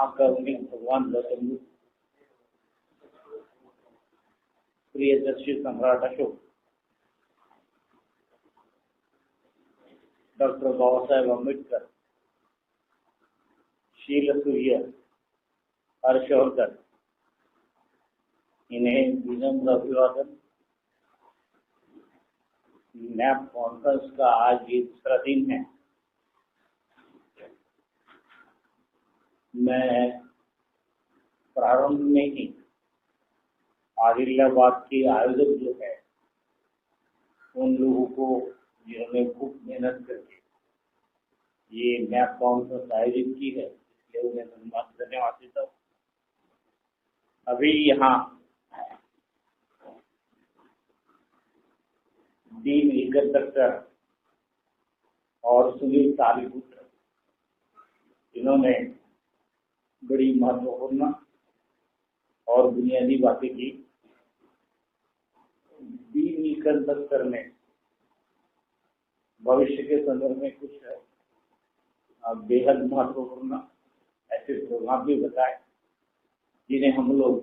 महाकारुणिक भगवान गौतम प्रियदर्शी सम्राट अशोक, डॉक्टर बाबा साहेब अम्बेडकर, शील सूर्य, हर्षवर्धन, इन्हें विनम्र अभिवादन। नैप कॉन्फ्रेंस का आज ये दूसरा दिन है। मैं प्रारंभ में ही आदिलाबाद के आयोजक जो है उन लोगों को जिन्होंने खूब मेहनत करके ये नैप कॉन्फ्रेंस आयोजित की है, इसलिए उन्हें धन्यवाद देता हूँ। अभी यहाँ दीन इकहत्तर और सुनील तालीपुत्र, इन्होंने बड़ी महत्वपूर्ण और बुनियादी बातें की। दीन इकहत्तर में भविष्य के संदर्भ में कुछ बेहद महत्वपूर्ण ऐसे प्रभाव भी बताए जिन्हें हम लोग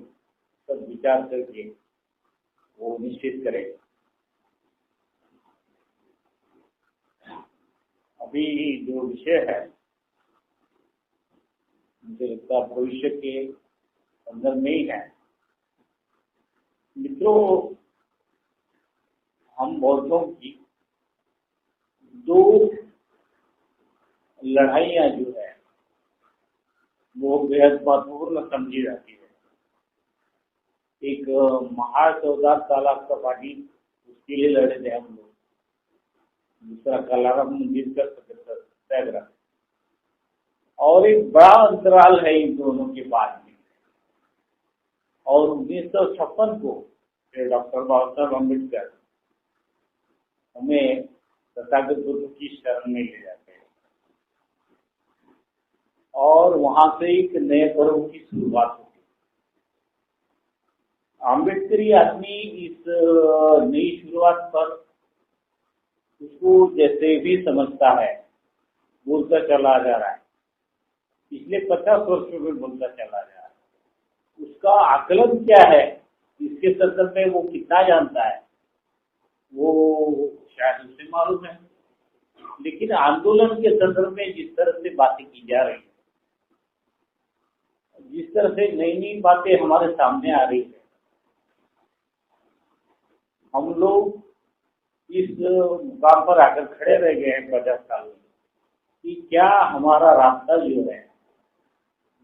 सब विचार करके वो निश्चित करें। अभी जो विषय है मुझे लगता है भविष्य के संदर्भ में ही है। मित्रों, हम बौद्धों की दो लड़ाइयाँ जो है वो बेहद महत्वपूर्ण समझी जाती है। एक महाचौदार तालाब का पानी, उसके लिए लड़े थे हम लोग। दूसरा कालाराम मंदिर का सत्याग्रह, और एक बड़ा अंतराल है इन दोनों के बाद में। और 1956 को डॉक्टर बाबा साहेब अम्बेडकर हमें तथागत बुद्ध की शरण में ले जाते हैं और वहां से एक नए पर्व की शुरुआत होती है। अम्बेडकरी आदमी इस नई शुरुआत पर उसको जैसे भी समझता है बोलता चला जा रहा है। पिछले 50 वर्षों में बोलता चला जा रहा है। उसका आकलन क्या है, इसके संदर्भ में वो कितना जानता है, वो शायद उसे मालूम है। लेकिन आंदोलन के संदर्भ में जिस तरह से बातें की जा रही है, जिस तरह से नई नई बातें हमारे सामने आ रही है, हम लोग इस मुकाम पर आकर खड़े रह गए हैं 50 साल में कि क्या हमारा रास्ता जो है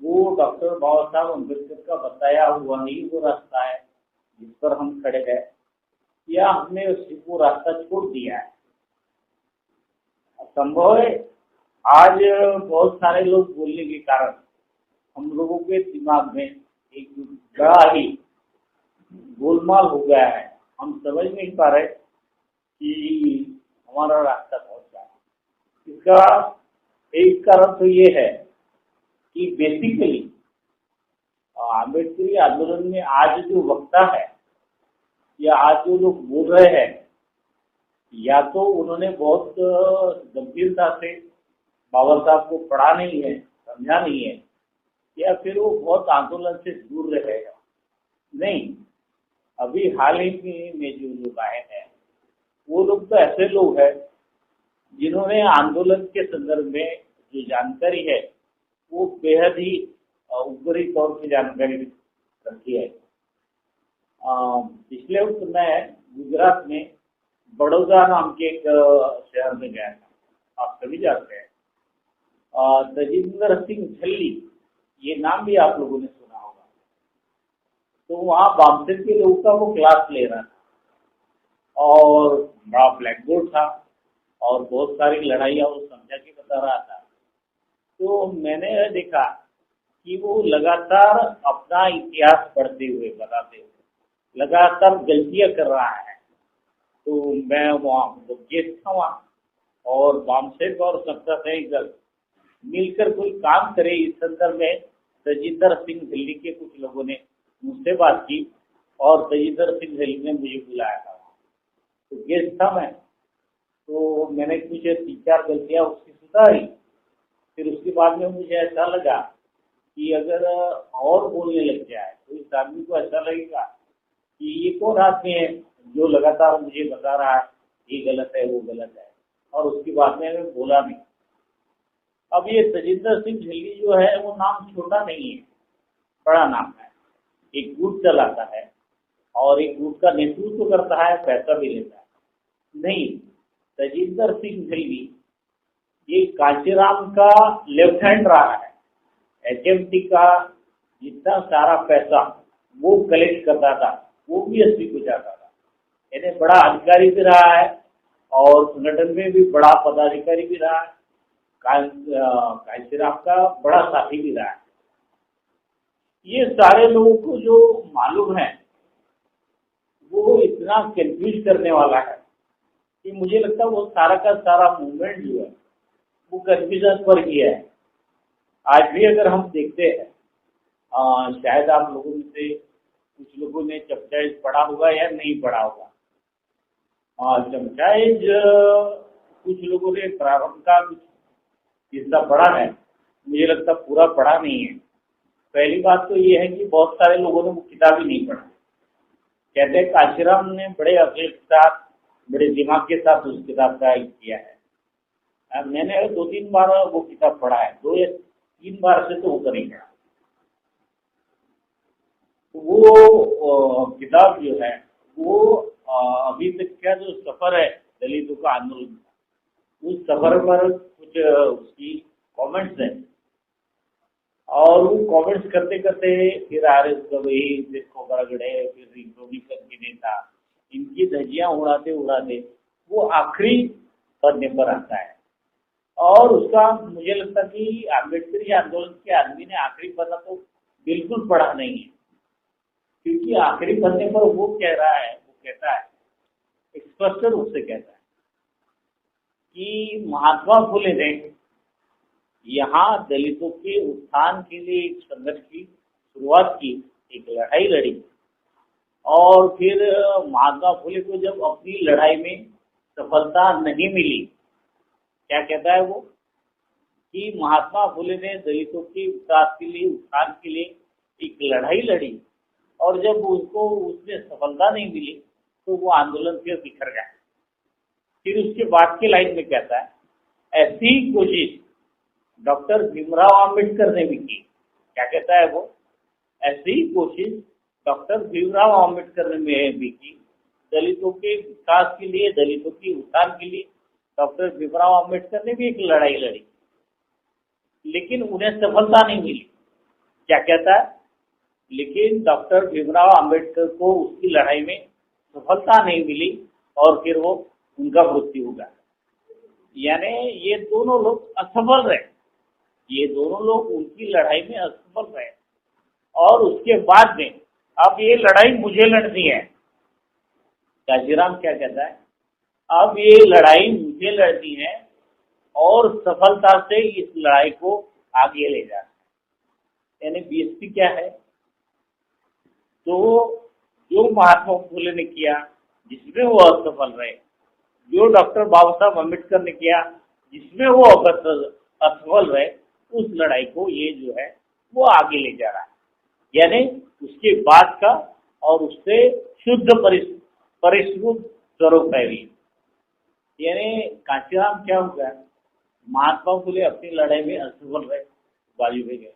वो डॉक्टर बाबा साहब अम्बेडकर का बताया हुआ ही वो रास्ता है जिस पर हम खड़े हैं, या हमने वो रास्ता छोड़ दिया है। संभव है आज बहुत सारे लोग बोलने के कारण हम लोगों के दिमाग में एक बड़ा ही गोलमाल हो गया है। हम समझ नहीं पा रहे कि हमारा रास्ता कौन सा है। इसका एक कारण तो ये है कि बेसिकली अम्बेडकरी आंदोलन में आज जो वक्ता है या आज जो लोग बोल रहे हैं, या तो उन्होंने बहुत गंभीरता से बाबा साहब को पढ़ा नहीं है, समझा नहीं है, या फिर वो बहुत आंदोलन से दूर रहेगा। नहीं, अभी हाल ही में जो लोग आए हैं वो लोग तो ऐसे लोग हैं जिन्होंने आंदोलन के संदर्भ में जो जानकारी है वो बेहद ही ऊपरी तौर की जानकारी रखी है। पिछले वक्त मैं गुजरात में बड़ौदा नाम के एक शहर में गया था, आप सभी जानते हैं। तजिंदर सिंह झल्ली, ये नाम भी आप लोगों ने सुना होगा। तो वहाँ बामसेन के लोगों का वो क्लास ले रहा था और बड़ा ब्लैक बोर्ड था और बहुत सारी लड़ाइयाँ वो समझा के बता रहा था। तो मैंने देखा कि वो लगातार अपना इतिहास पढ़ते हुए, बताते हुए लगातार गलतियाँ कर रहा है। तो मैं वहाँ गेस्ट था वहाँ, और बामसेन और सत्ता सैनिक मिलकर कोई काम करे इस संदर्भ में तजिंदर सिंह दिल्ली के कुछ लोगों ने मुझसे बात की और तजिंदर सिंह दिल्ली ने मुझे बुलाया था। तो गेस्ट था मैं, तो मैंने कुछ 3-4 गलतियाँ उसकी सुधारी। फिर उसके बाद में मुझे ऐसा लगा कि अगर और बोलने लग जाए तो इस आदमी को ऐसा लगेगा कि ये कौन आदमी है जो लगातार मुझे बता रहा है ये गलत है वो गलत है, और उसकी बात में बोला नहीं। अब ये तजिंदर सिंह झिल्ली जो है वो नाम छोटा नहीं है, बड़ा नाम है। एक गुट चलाता है और एक गुट का नेतृत्व करता है, पैसा भी लेता है। नहीं, तजिंदर सिंह झिल्ली ये कांशीराम का लेफ्ट हैंड रहा है। एचएमटी का जितना सारा पैसा वो कलेक्ट करता था वो भी एसपी को जाता था। यानी बड़ा अधिकारी भी रहा है और संगठन में भी बड़ा पदाधिकारी भी रहा है। कांशीराम का बड़ा साथी भी रहा है। ये सारे लोगों को जो मालूम है वो इतना कंफ्यूज करने वाला है कि मुझे लगता है वो सारा का सारा मूवमेंट जो है वो कंफ्यूजन पर ही है। आज भी अगर हम देखते हैं, शायद आप लोगों में से कुछ लोगों ने चमचाइज पढ़ा होगा या नहीं पढ़ा होगा। चमचाइज कुछ लोगों ने प्रारंभ का कुछ हिस्सा पढ़ा है, मुझे लगता पूरा पढ़ा नहीं है। पहली बात तो ये है कि बहुत सारे लोगों ने वो किताब ही नहीं पढ़ा। कहते हैं कांशीराम ने बड़े अकल के साथ, बड़े दिमाग के साथ उस किताब का किया है। मैंने 2-3 बार वो किताब पढ़ा है, 2 या 3 बार से तो वो नहीं पढ़ा। वो किताब जो है वो अभी तक का जो सफर है दलितों का आंदोलन का, उस सफर पर कुछ उसकी कमेंट्स हैं। और वो कमेंट्स करते करते फिर आरएस गवई, फिर खोबरागढ़े, फिर रिपब्लिकन के नेता, इनकी धज्जियां उड़ाते उड़ाते वो आखिरी पन्ने पर आता है। और उसका मुझे लगता कि आम्बेडकरी आंदोलन के आदमी ने आखिरी पन्ना तो बिल्कुल पढ़ा नहीं है, क्योंकि आखिरी पन्ने पर वो कह रहा है, वो कहता है, स्पष्ट रूप से कहता है कि महात्मा फुले ने यहाँ दलितों के उत्थान के लिए एक संघर्ष की शुरुआत की, एक लड़ाई लड़ी। और फिर महात्मा फुले को जब अपनी लड़ाई में सफलता नहीं मिली, क्या कहता है वो कि महात्मा फुले ने दलितों के विकास के लिए, उत्थान के लिए एक लड़ाई लड़ी, और जब उनको उसमें सफलता नहीं मिली तो वो आंदोलन फिर बिखर गया। फिर उसके बाद की लाइन में कहता है, ऐसी ही कोशिश डॉक्टर भीमराव आम्बेडकर ने भी की। क्या कहता है वो, ऐसी ही कोशिश डॉक्टर भीमराव आम्बेडकर ने भी की। दलितों के विकास के लिए, दलितों के उत्थान के लिए डॉक्टर भीमराव आम्बेडकर ने भी एक लड़ाई लड़ी, लेकिन उन्हें सफलता नहीं मिली। क्या कहता है, लेकिन डॉक्टर भीमराव आम्बेडकर को उसकी लड़ाई में सफलता नहीं मिली और फिर वो उनका मृत्यु हुआ। यानी ये दोनों लोग असफल रहे, ये दोनों लोग उनकी लड़ाई में असफल रहे। और उसके बाद में अब ये लड़ाई मुझे लड़नी है। कांशीराम क्या कहता है, अब ये लड़ाई मुझे लड़नी है और सफलता से इस लड़ाई को आगे ले जाना है। यानी बीएसपी क्या है, तो जो महात्मा फुले ने किया जिसमें वो असफल रहे, जो डॉक्टर बाबा साहब अम्बेडकर ने किया जिसमें वो असफल रहे, उस लड़ाई को ये जो है वो आगे ले जा रहा है। यानी उसके बाद का और उससे शुद्ध परिष्कृत स्वरूप है। यानी कांशीराम क्या हो गया, महात्मा फुले अपनी लड़ाई में असफल रहे, बाजू में गए।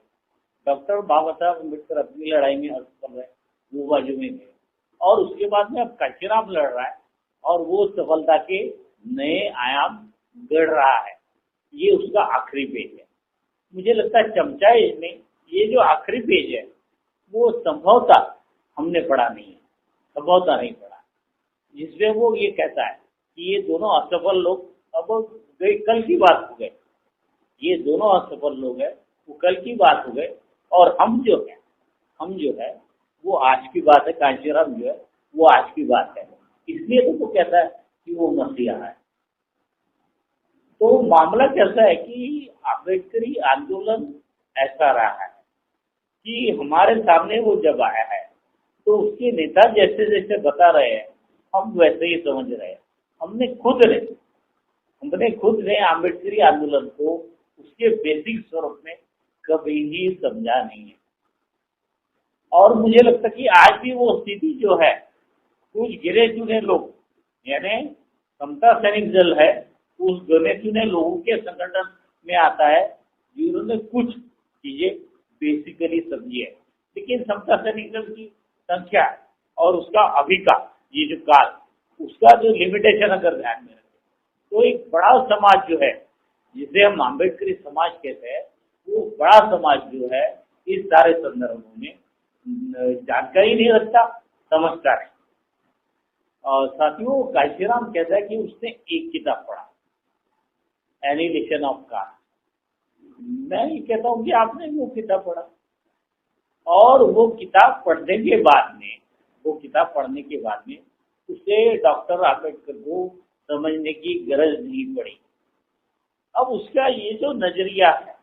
डॉक्टर बाबा साहब अम्बेडकर अपनी लड़ाई में असफल रहे, वो बाजू में गए। और उसके बाद में अब कांशीराम लड़ रहा है और वो सफलता के नए आयाम गढ़ रहा है। ये उसका आखिरी पेज है। मुझे लगता है चमचाइज में ये जो आखिरी पेज है वो संभवतः हमने पढ़ा नहीं है, संभवतः नहीं पढ़ा, जिसमें वो ये कहता है कि ये दोनों असफल लोग अब गए, कल की बात हो गए। ये दोनों असफल लोग हैं, वो कल की बात हो गए, और हम जो है वो आज की बात है। कांशीराम जो है वो आज की बात है, इसलिए तो वो कहता है कि वो मसीहा है। तो मामला कैसा है कि आम्बेडकरी आंदोलन ऐसा रहा है कि हमारे सामने वो जब आया है तो उसके नेता जैसे जैसे बता रहे हैं हम वैसे ही समझ रहे हैं। हमने खुद ने आम्बेडकरी आंदोलन को उसके बेसिक स्वरूप में कभी ही समझा नहीं है। और मुझे लगता है कि आज भी वो स्थिति जो है, कुछ गिने चुने लोग, यानी समता सैनिक दल है, उस गिने चुने लोगों के संगठन में आता है जिन्होंने कुछ चीजें बेसिकली समझी है। लेकिन समता सैनिक दल की संख्या और उसका अभी का ये जो काल, उसका जो लिमिटेशन अगर ध्यान में रखें, तो एक बड़ा समाज जो है जिसे हम अम्बेडकरी समाज कहते हैं, वो बड़ा समाज जो है इस सारे संदर्भों में जानकारी नहीं रखता, समझता नहीं। और साथियों, काशीराम कहता है कि उसने एक किताब पढ़ा, एनिहिलेशन ऑफ कास्ट। मैं ये कहता हूँ कि आपने वो किताब पढ़ा, और वो किताब पढ़ने के बाद में उसे डॉक्टर आम्बेडकर को समझने की गरज नहीं पड़ी। अब उसका ये जो नजरिया है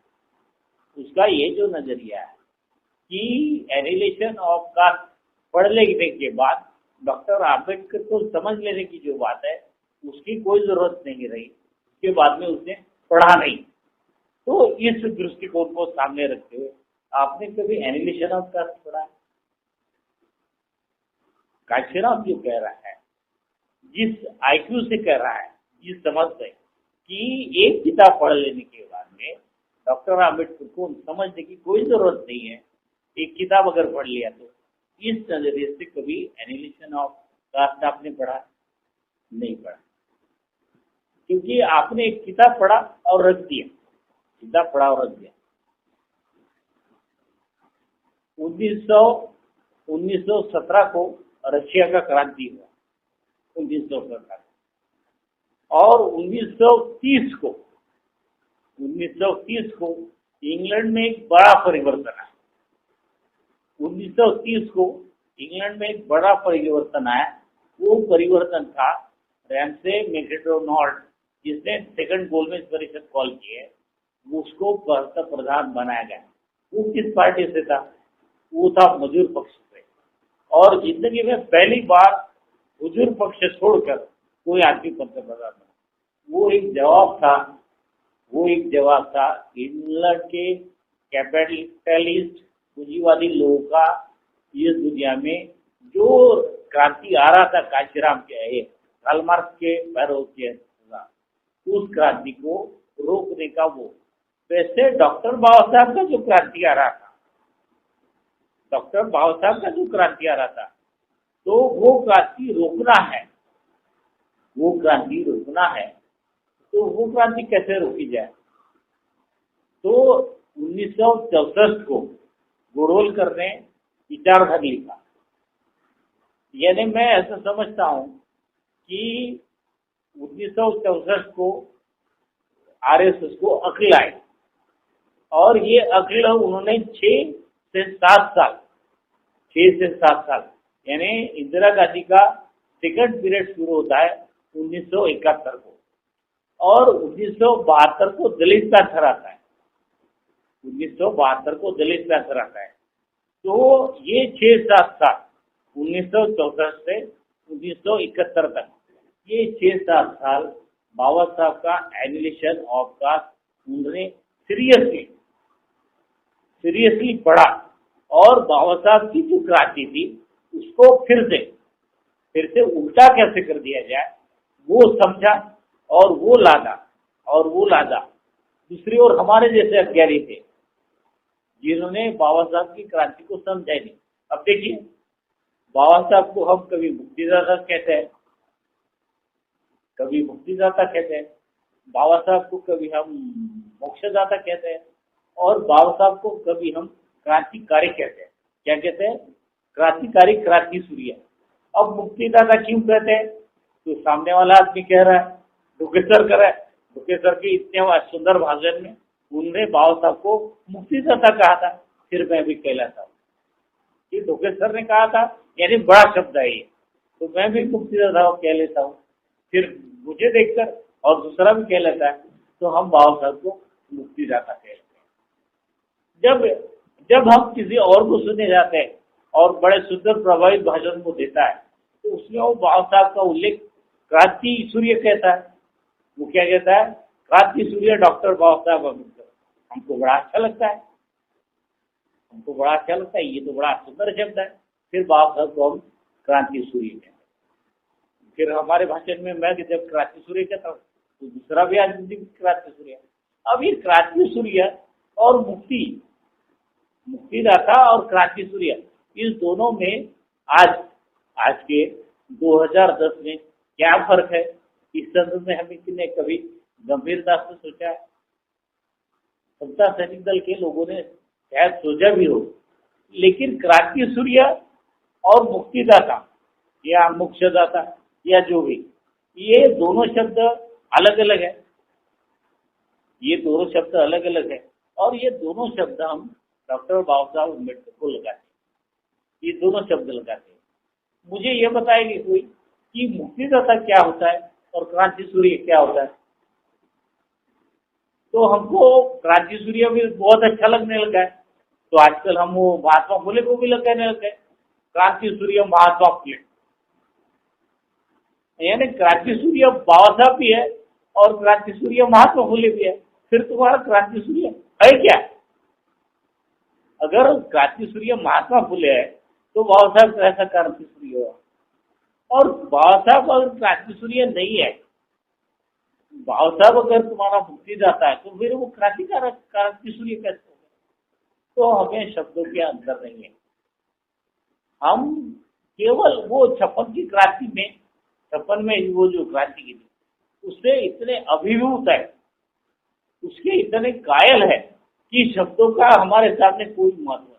कि एनिहिलेशन ऑफ कास्ट पढ़ लेने के बाद डॉक्टर आम्बेडकर को समझ लेने की जो बात है, उसकी कोई जरूरत नहीं रही। उसके बाद में उसने पढ़ा नहीं। तो इस दृष्टिकोण को सामने रखते हुए आपने कभी एनिहिलेशन ऑफ कास्ट पढ़ा है? काशीराम जो कह रहा है, जिस आईक्यू से कह रहा है, जिस समझ से कि एक किताब पढ़ लेने के बाद में डॉक्टर आम्बेडकर को समझने की कोई जरूरत नहीं है, एक किताब अगर पढ़ लिया तो, इस नजरिए से कभी एनिहिलेशन ऑफ कास्ट आपने पढ़ा नहीं पढ़ा, क्योंकि आपने एक किताब पढ़ा और रख दिया। 1917 को रशिया का क्रांति हुआ, 1917, और 1930 को इंग्लैंड में एक बड़ा परिवर्तन आया। 1930 को इंग्लैंड में एक बड़ा परिवर्तन आया। वो परिवर्तन था रैमसे मैकडोनाल्ड, जिसने सेकंड गोलमेज परिषद कॉल की है, उसको प्रधान बनाया गया। वो किस पार्टी से था? वो था मजदूर पक्ष से। और जिंदगी में पहली बार मजदूर पक्ष छोड़कर कोई आदमी पंतप्रधान बना। वो एक जवाब था इंग्लैंड के कैपिटलिस्ट पूंजीवादी लोगों का इस दुनिया में जो क्रांति आ रहा था काशीराम के कार्ल मार्क्स के पैरों के, उस क्रांति को रोकने का वो। वैसे डॉक्टर बाबा साहब का जो क्रांति आ रहा था, तो वो क्रांति रोकना है। तो वो क्रांति कैसे रोकी जाए? तो 1964 को गोडवलकर ने विचारधारा लिखा। यानी मैं ऐसा समझता हूँ कि 1964 को आरएसएस को अक्ल आई, और ये अक्ल उन्होंने 6 से 7 साल, यानी इंदिरा गांधी का सेकंड पीरियड शुरू होता है 1971 को, और 1972 को दलित पैंथर आता है। 1972 को दलित पैंथर आता है। तो ये 6-7 साल, 1964 से 1971 तक, ये 6-7 साल बाबा साहब का एनिहिलेशन ऑफ कास्ट उन्होंने सीरियसली पढ़ा, और बाबा साहब की जो क्रांति थी उसको फिर से उल्टा कैसे कर दिया जाए वो समझा, और वो लादा। दूसरी ओर हमारे जैसे अज्ञानी थे जिन्होंने बाबा साहब की क्रांति को समझा ही नहीं। अब देखिए, बाबा साहब को हम कभी मुक्तिदाता कहते हैं, बाबा साहब को कभी हम मोक्षदाता कहते हैं, और बाबा साहब को कभी हम क्रांतिकारी कहते हैं। क्या कहते हैं? क्रांतिकारी, क्रांति सूर्य। अब मुक्तिदाता क्यों कहते हैं? तो सामने वाला आदमी कह रहा है, ढुकेसर कर रहा है। ढुकेसर के इतने सुंदर भाषण में उन्होंने बाबा साहब को मुक्तिदाता कहा था। फिर मैं भी कहलाता हूँ कि ढुकेसर ने कहा था, यानी बड़ा शब्द है ये, तो मैं भी मुक्तिदाता कह लेता हूँ। फिर मुझे देखकर और दूसरा भी कह लेता है, तो हम बाबा साहब को मुक्तिदाता कहते हैं। जब हम किसी और को सुनने जाते हैं और बड़े सुंदर प्रभावित भाषण को देता है, तो उसमें वो बाबा साहब का उल्लेख क्रांति सूर्य कहता है। वो क्या कहता है? क्रांति सूर्य डॉक्टर बाबा साहब अम्बेडकर। हमको बड़ा अच्छा लगता है हमको बड़ा अच्छा लगता है, ये तो बड़ा सुंदर शब्द है। फिर बाबा साहब को हम क्रांति सूर्य कहते हैं। फिर हमारे भाषण में मैं जब क्रांति सूर्य कहता हूँ तो दूसरा भी आदमी क्रांति सूर्य। अब ये क्रांति सूर्य और मुक्तिदाता और क्रांति सूर्य, इस दोनों में आज के 2010 में क्या फर्क है, इस संदर्भ में हमें किसी ने कभी गंभीरता से सोचा है? समता सैनिक दल के लोगों ने शायद सोचा भी हो, लेकिन क्रांति सूर्य और मुक्तिदाता या मोक्षदाता या जो भी, ये दोनों शब्द अलग अलग है। ये दोनों शब्द अलग अलग है और ये दोनों शब्द हम डॉक्टर बाबा साहब अम्बेडकर को लगाते हैं, ये दोनों शब्द लगाते हैं। मुझे ये बताएगी कोई कि मुक्तिदाता क्या होता है और क्रांति सूर्य क्या होता है? तो हमको क्रांति सूर्य भी बहुत अच्छा लगने लगा है, तो आजकल हम वो महात्मा फुले को भी लगाने लगे, क्रांति सूर्य महात्मा फुले, यानी क्रांति सूर्य बाबा साहब भी है और क्रांति सूर्य महात्मा फुले भी है। फिर तुम्हारा क्रांति सूर्य है क्या? अगर क्रांति सूर्य महात्मा फुले है तो बाबा साहब कैसा क्रांति सूर्य हुआ? और बाबा साहब अगर क्रांति सूर्य नहीं है, बाबा साहब अगर तुम्हारा मुक्तिदाता है, तो फिर वो क्रांति सूर्य कैसे होगा? तो हमें शब्दों के अंदर नहीं है। हम केवल वो 56 की क्रांति में, 56 में वो जो क्रांति की थी, उससे इतने अभिभूत है, उसके इतने कायल है कि शब्दों का हमारे सामने कोई महत्व नहीं।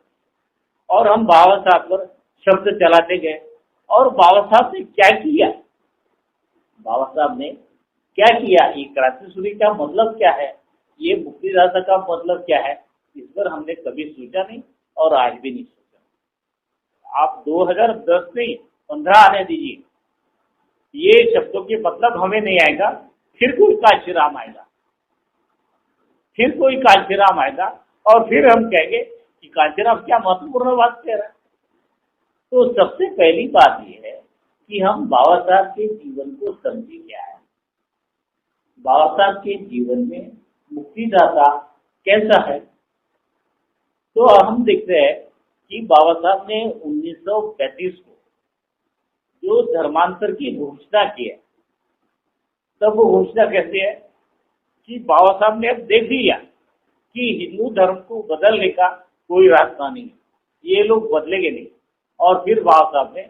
और हम बाबा साहब पर शब्द चलाते गए। और बाबा साहब ने क्या किया? बाबा साहब ने क्या किया? ये क्रांति सूर्य का मतलब क्या है, ये मुक्तिदाता का मतलब क्या है, इस पर हमने कभी सोचा नहीं और आज भी नहीं सोचा। आप 2010 नहीं 15 आने दीजिए, ये शब्दों के मतलब हमें नहीं आएगा, फिर कोई कांशीराम आएगा, फिर कोई कांशीराम आएगा और फिर हम कहेंगे कि कांशीराम क्या महत्वपूर्ण बात कह रहा है। तो सबसे पहली बात यह है कि हम बाबा साहब के जीवन को समझे क्या है। बाबा साहब के जीवन में मुक्तिदाता कैसा है? तो हम देखते हैं कि बाबा साहब ने 1935 को जो धर्मांतर की घोषणा की है, तब वो घोषणा कैसे है कि बाबा साहब ने अब देख लिया कि हिंदू धर्म को बदलने का कोई रास्ता नहीं, ये लोग बदलेंगे नहीं। और फिर बाबा साहब ने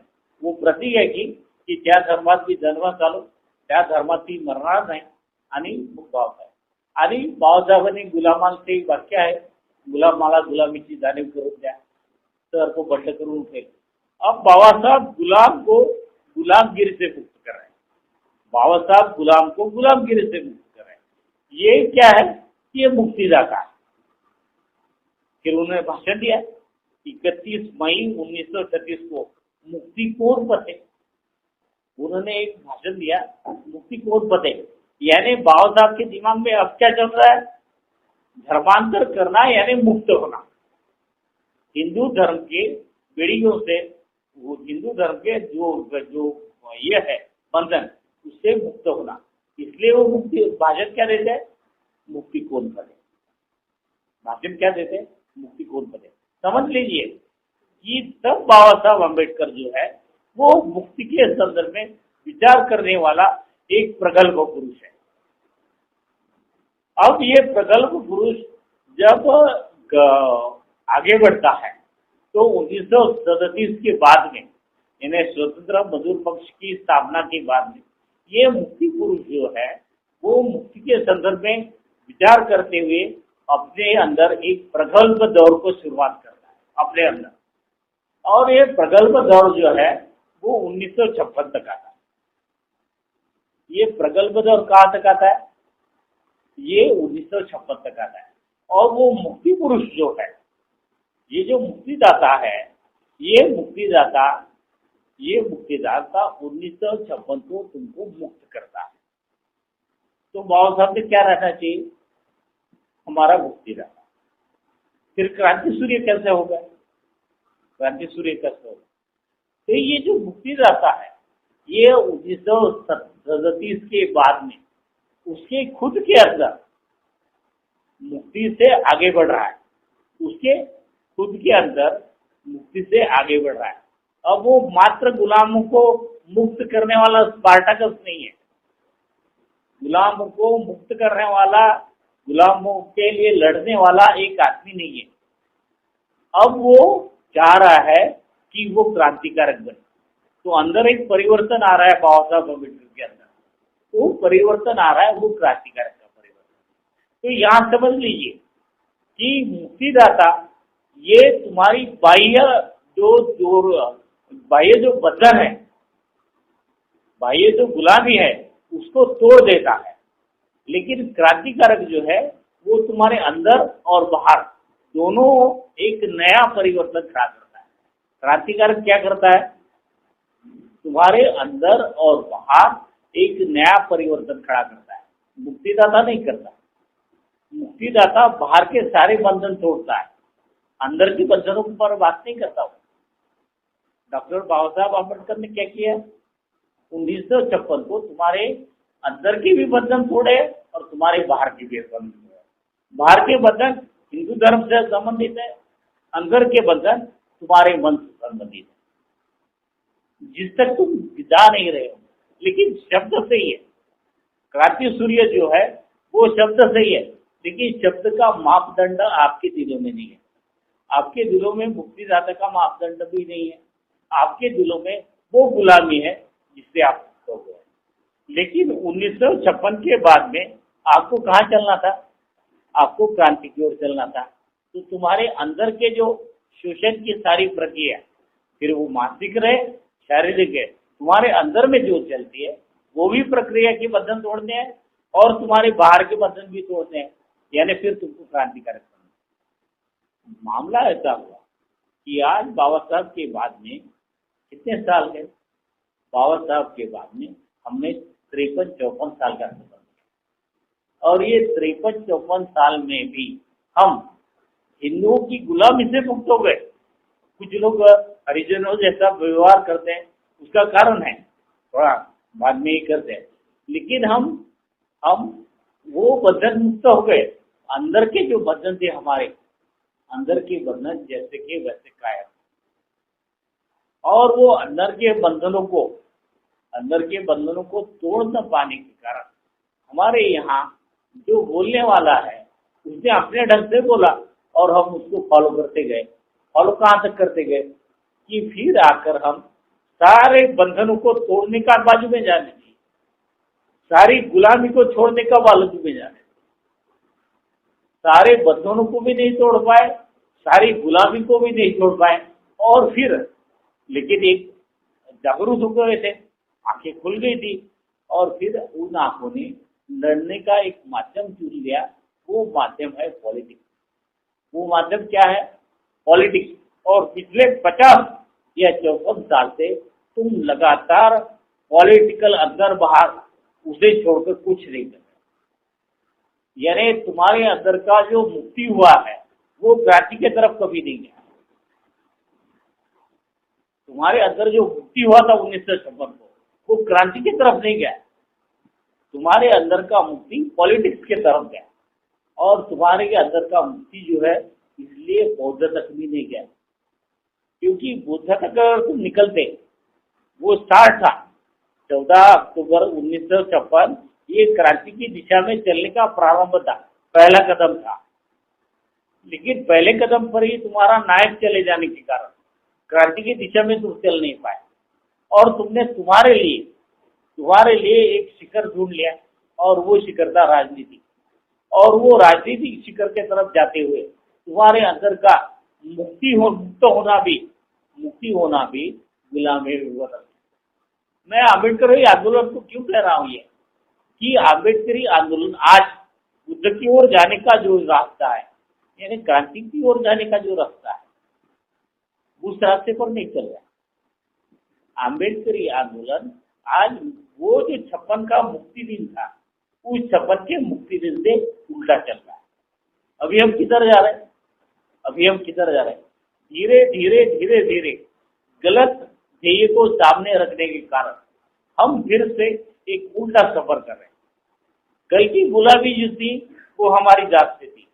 वो प्रतिज्ञा की की त्या धर्मात मी जन्म चालू, त्या धर्मात ती मरणार नाही आणि मुक्त आहे। आणि बाबासाहेबांनी गुलामांचे एक वाक्य आहे, गुलामाला गुलामीची जाणीव करून द्या तर तो बंड करून उठेल। अब बाबा साहब गुलाम को गुलामगिरी से मुक्त कर रहे हैं, बाबा साहब गुलाम को गुलामगिरी से मुक्त कर रहे हैं। ये क्या है? ये मुक्तिदाता है। फिर उन्होंने भाषण दिया 31 मई 1936 को मुक्ति कौन पते, उन्होंने एक भाषण दिया मुक्ति कौन पते, यानी बाबा साहब के दिमाग में अब क्या चल रहा है? धर्मांतर करना यानी मुक्त होना, हिंदू धर्म के पीढ़ियों से, वो हिंदू धर्म के जो ये है बंधन, उससे मुक्त होना। इसलिए वो मुक्ति भाषण क्या देते हैं? मुक्ति कौन पते। भाषण क्या देते हैं? मुक्ति कौन पते। समझ लीजिए कि तब बाबा साहब अम्बेडकर जो है वो मुक्ति के संदर्भ में विचार करने वाला एक प्रगल्भ पुरुष है। अब ये प्रगल्भ पुरुष जब आगे बढ़ता है तो 1937 के बाद में, यानी स्वतंत्र मजदूर पक्ष की स्थापना के बाद में, ये मुक्ति पुरुष जो है वो मुक्ति के संदर्भ में विचार करते हुए अपने अंदर एक प्रगल्भ दौर को शुरुआत करता है अपने अंदर। और ये प्रगल्भ दौर जो है वो 1956 तक आता है। ये प्रगल्भ दौर कहाँ तक आता है? ये 1956 तक आता है। और वो मुक्ति पुरुष जो है, ये जो मुक्तिदाता है, ये मुक्तिदाता 1956 को तुमको मुक्त करता है। तो बाबा साहब ने क्या रहना चाहिए? हमारा मुक्तिदाता। फिर क्रांति सूर्य कैसे होगा? क्रांति सूर्य कैसे होगा? तो ये जो मुक्तिदाता है ये 1937 के बाद में उसके खुद के अंदर मुक्ति से आगे बढ़ रहा है, उसके खुद के अंदर मुक्ति से आगे बढ़ रहा है। अब वो मात्र गुलामों को मुक्त करने वाला स्पार्टाकस नहीं है, गुलामों को मुक्त करने वाला, गुलामों के लिए लड़ने वाला एक आदमी नहीं है। अब वो चाह रहा है कि वो क्रांतिकारक बने। तो अंदर एक परिवर्तन आ रहा है बाबा साहब अम्बेडकर के अंदर, तो परिवर्तन आ रहा है, वो क्रांतिकारक का परिवर्तन। तो यहाँ समझ लीजिए कि मुक्तिदाता ये तुम्हारी बाह्य जो बंधन है, बाह्य जो गुलामी है उसको तोड़ देता है। लेकिन क्रांतिकारक जो है वो तुम्हारे अंदर और बाहर दोनों एक नया परिवर्तन खड़ा करता है। क्रांतिकारक क्या करता है? तुम्हारे अंदर और बाहर एक नया परिवर्तन खड़ा करता है। मुक्तिदाता नहीं करता। मुक्तिदाता बाहर के सारे बंधन तोड़ता है, अंदर के बंधनों पर बात नहीं करता हूँ। डॉक्टर बाबा साहब अम्बेडकर ने क्या किया? 1956 को तुम्हारे अंदर के भी बंधन तोड़े और तुम्हारे बाहर के भी बंधन तोड़े। बाहर के बंधन हिंदू धर्म से संबंधित है, अंदर के बंधन तुम्हारे मन से संबंधित है, जिस तक तुम जा नहीं रहे हो। लेकिन शब्द सही है, क्रांति सूर्य जो है वो शब्द सही है, लेकिन शब्द का मापदंड आपके दिलों में नहीं है। आपके दिलों में मुक्तिदाता का मापदंड भी नहीं है। आपके दिलों में वो गुलामी है जिससे आप मुक्त हो गए। लेकिन 1956 के बाद में आपको कहाँ चलना था? आपको क्रांति की ओर चलना था। तो तुम्हारे अंदर के जो शोषण की सारी प्रक्रिया, फिर वो मानसिक रहे शारीरिक है, तुम्हारे अंदर में जो चलती है वो भी प्रक्रिया के बंधन तोड़ते हैं और तुम्हारे बाहर के बंधन भी तोड़ते हैं, यानी फिर तुमको क्रांतिकारक बनना। मामला ऐसा हुआ कि आज बाबा साहब के बाद में कितने साल गए? बाबा साहब के बाद में हमने 53-54 साल का सफर किया, और ये 53-54 साल में भी हम हिंदुओं की गुलामी से मुक्त हो गए। कुछ लोग हरिजनों जैसा व्यवहार करते हैं, उसका कारण है थोड़ा बाद में ही करते हैं, लेकिन हम वो बंधन मुक्त हो गए। अंदर के जो बंधन थे, हमारे अंदर के बंधन जैसे के वैसे कायम, और वो अंदर के बंधनों को तोड़ न पाने के कारण हमारे यहाँ जो बोलने वाला है उसने अपने ढंग से बोला और हम उसको फॉलो करते गए। फॉलो कहाँ तक करते गए कि फिर आकर हम सारे बंधनों को तोड़ने का बाजू में जाने दी, सारी गुलामी को छोड़ने का बाजू में जाने, सारे बंधनों को भी नहीं तोड़ पाए, सारी गुलामी को भी नहीं छोड़ पाए। और फिर लेकिन एक जागरूक हो गए थे, आंखें खुल गई थी, और फिर उन आंखों ने लड़ने का एक माध्यम चुन लिया। वो माध्यम है पॉलिटिक्स। वो माध्यम क्या है? पॉलिटिक्स। और पिछले 50 या 54 साल से तुम लगातार पॉलिटिकल अंदर बाहर उसे छोड़कर कुछ नहीं कर रहे। यानी तुम्हारे अंदर का जो मुक्ति हुआ है वो क्रांति की तरफ कभी नहीं गया। तुम्हारे अंदर जो मुक्ति हुआ था 1956 को, वो क्रांति की तरफ नहीं गया। तुम्हारे अंदर का मुक्ति पॉलिटिक्स के तरफ गया, और तुम्हारे अंदर का मुक्ति जो है इसलिए बौद्ध तक भी नहीं गया, क्योंकि बुद्ध तक अगर तुम निकलते, वो स्टार्ट था 14 अक्टूबर 1956, ये क्रांति की दिशा में चलने का प्रारंभ था, पहला कदम था। लेकिन पहले कदम पर ही तुम्हारा नायक चले जाने के कारण क्रांति की दिशा में तुम चल नहीं पाए, और तुमने तुम्हारे लिए एक शिखर ढूंढ लिया, और वो शिखर था राजनीति। और वो राजनीतिक शिखर के तरफ जाते हुए तुम्हारे अंदर का मुक्ति होना भी गुलामी में बदल। मैं आम्बेडकरी आंदोलन को क्यों कह रहा हूँ ये, कि आम्बेडकरी आंदोलन आज बुद्ध की ओर जाने का जो रास्ता है, यानी क्रांति की ओर जाने का जो रास्ता है, उस रास्ते पर नहीं चल रहा। आम्बेडकरी आंदोलन आज वो जो 56 का मुक्ति दिन था, उस 56 के मुक्ति दिन से उल्टा चल रहा है। अभी हम किधर जा रहे हैं? धीरे गलत ध्येय को सामने रखने के कारण हम फिर से एक उल्टा सफर कर रहे हैं। कल की गुलामी जो थी वो हमारी जात से थी,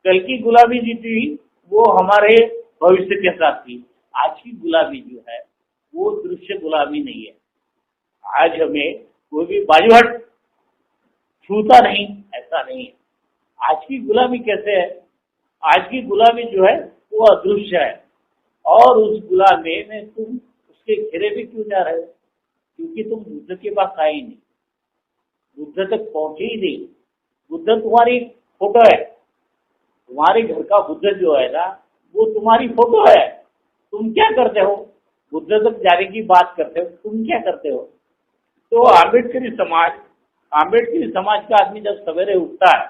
कल की गुलामी जो थी वो हमारे भविष्य के साथ थी। आज की गुलामी जो है वो दृश्य गुलामी नहीं है। आज हमें कोई भी बाजू हट छूता नहीं, ऐसा नहीं है। आज की गुलामी कैसे है? आज की गुलामी जो है वो अदृश्य है, और उस गुलामी में तुम उसके घेरे भी क्यों जा रहे हो? क्योंकि तुम बुद्ध के पास आए ही नहीं, बुद्ध तक पहुंचे ही नहीं। बुद्ध तुम्हारी फोटो है, तुम्हारे घर का बुद्ध जो है ना वो तुम्हारी फोटो है। तुम क्या करते हो? बुद्ध तक जाने की बात करते हो, तुम क्या करते हो? तो आम्बेडकरी समाज का आदमी जब सवेरे उठता है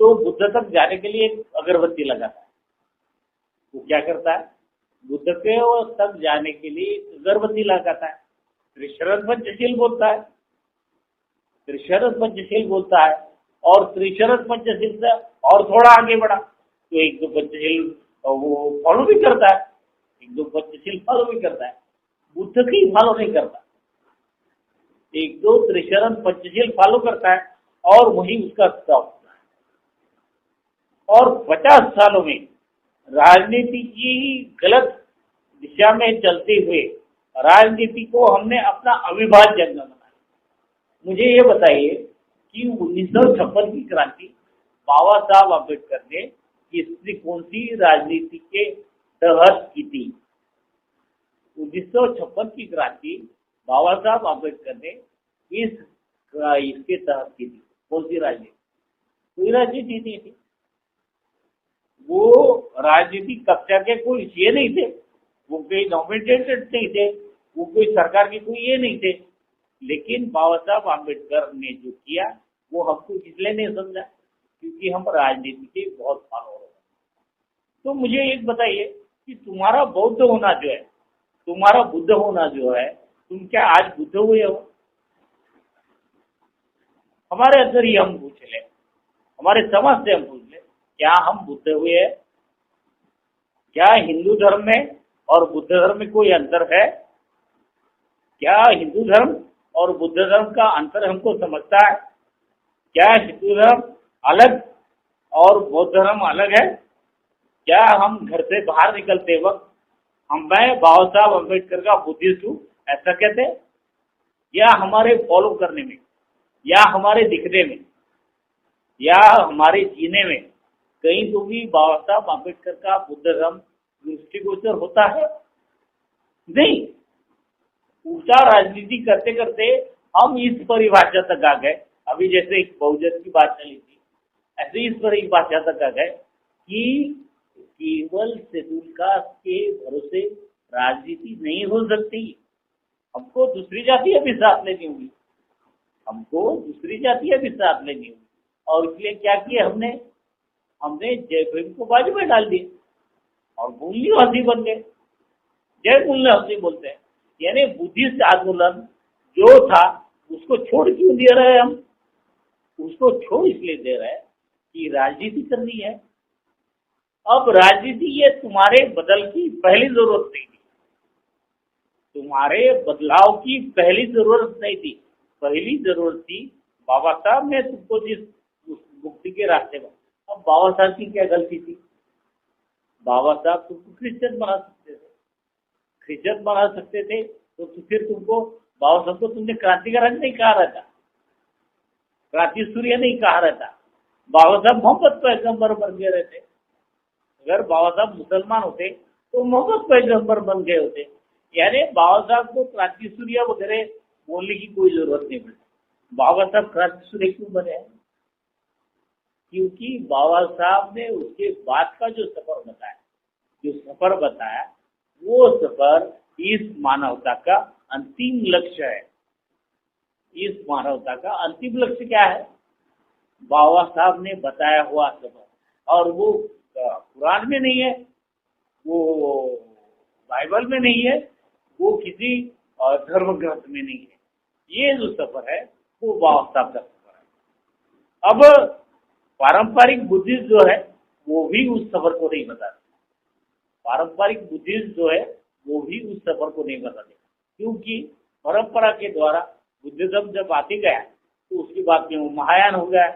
तो बुद्ध तक जाने के लिए एक अगरबत्ती लगाता है। वो क्या करता है? बुद्ध के तक जाने के लिए अगरबत्ती लगाता है। त्रिशरण पंचशील बोलता है, त्रिशरण पंचशील बोलता है, और त्रिशरण पंचशील से और थोड़ा आगे बढ़ा तो एक दो पंचशील वो फॉलो भी करता है, एक दो पंचशील फॉलो भी करता है। बुद्ध की फॉलो नहीं करता, एक दो त्रिशरण पंचशील फॉलो करता है और वही उसका स्टॉप होता है। और 50 सालों में राजनीति की गलत दिशा में चलते हुए राजनीति को हमने अपना अविभाज्य अंग बनाया। मुझे ये बताइए कि 1956 की क्रांति बाबा साहब अम्बेडकर ने किसने कौन सी राजनीति के तहत की थी? 1956 की क्रांति बाबा साहब अम्बेडकर ने इसके तहत की थी। कौन सी राजनीति? कोई राजनीति नहीं थी। वो राजनीतिक कक्षा के कोई ये नहीं थे, वो कोई नॉमिनेटेड नहीं थे, वो कोई सरकार के कोई ये नहीं थे। लेकिन बाबा साहब अम्बेडकर ने जो किया वो हमको इसलिए नहीं समझा क्योंकि हम राजनीति के बहुत फॉलोअर हैं। तो मुझे एक बताइए कि तुम्हारा बौद्ध होना जो है, तुम्हारा बुद्ध होना जो है, तुम क्या आज बुद्ध हुए हो? हमारे अंदर ही हम पूछ ले, हमारे समाज से हम पूछ ले, क्या हम बुद्ध हुए हैं? क्या हिंदू धर्म में और बुद्ध धर्म में कोई अंतर है? क्या हिंदू धर्म और बुद्ध धर्म का अंतर हमको समझता है? क्या हिंदू धर्म अलग और बौद्ध धर्म अलग है? क्या हम घर से बाहर निकलते वक्त मैं बाबा साहब अम्बेडकर का बुद्धिस्ट हूँ ऐसा कहते हैं? या हमारे फॉलो करने में, या हमारे दिखने में, या हमारे जीने में कहीं तो भी बाबा साहब अम्बेडकर का बुद्ध धर्म दृष्टिगोचर होता है? नहीं। उल्टा राजनीति करते करते हम इस परिभाषा तक आ गए, अभी जैसे एक बहुजन की बात चली थी, ऐसे इस परिभाषा तक आ गए कि केवल शेड्यूल कास्ट के भरोसे राजनीति नहीं हो सकती। हमको दूसरी जातियां भी साथ लेनी होगी, हमको दूसरी जातियां भी साथ लेनी होगी। और इसलिए क्या किया हमने जय भीम को बाजू में डाल दिए और मूल्यवादी बन गए। जय मूल्यवादी बोलते हैं, यानी बुद्धिस्ट आंदोलन जो था उसको छोड़ क्यों दे रहे हैं हम? उसको छोड़ इसलिए दे रहे हैं कि राजनीति करनी है। अब राजनीति ये तुम्हारे बदल की पहली जरूरत नहीं थी, तुम्हारे बदलाव की पहली जरूरत नहीं थी। पहली जरूरत थी बाबा साहब ने तुमको जिस मुक्ति के रास्ते में। अब बाबा साहब की क्या गलती थी? बाबा साहब तुमको क्रिश्चियन बना सकते थे, क्रिश्चियन बना सकते थे तो फिर तुमको बाबा साहब को तुमने क्रांतिकारक नहीं कहा रहता, क्रांति सूर्य नहीं कहा रहता। बाबा साहब मोहम्मद पैगंबर बन गए रहते। अगर बाबा साहब मुसलमान होते तो मोहम्मद पैगंबर बन गए होते। यानी बाबा साहब को क्रांति सूर्य वगैरह बोलने की कोई जरूरत नहीं पड़ती। बाबा साहब क्रांति सूर्य क्यों बने हैं? क्योंकि बाबा साहब ने उसके बाद का जो सफर बताया वो सफर इस मानवता का अंतिम लक्ष्य है। इस मानवता का अंतिम लक्ष्य क्या है? बाबा साहब ने बताया हुआ सफर, और वो कुरान में नहीं है, वो बाइबल में नहीं है, वो किसी धर्म ग्रंथ में नहीं है। ये जो सफर है वो बाबा साहब का सफर है। अब पारंपरिक बुद्धिस्ट जो है वो भी उस सफर को नहीं बताते। पारंपरिक बुद्धिस्ट जो है वो भी उस सफर को नहीं बताते, क्योंकि परंपरा के द्वारा बुद्धिज्म जब आते गया तो उसके बाद में वो महायान हो गया,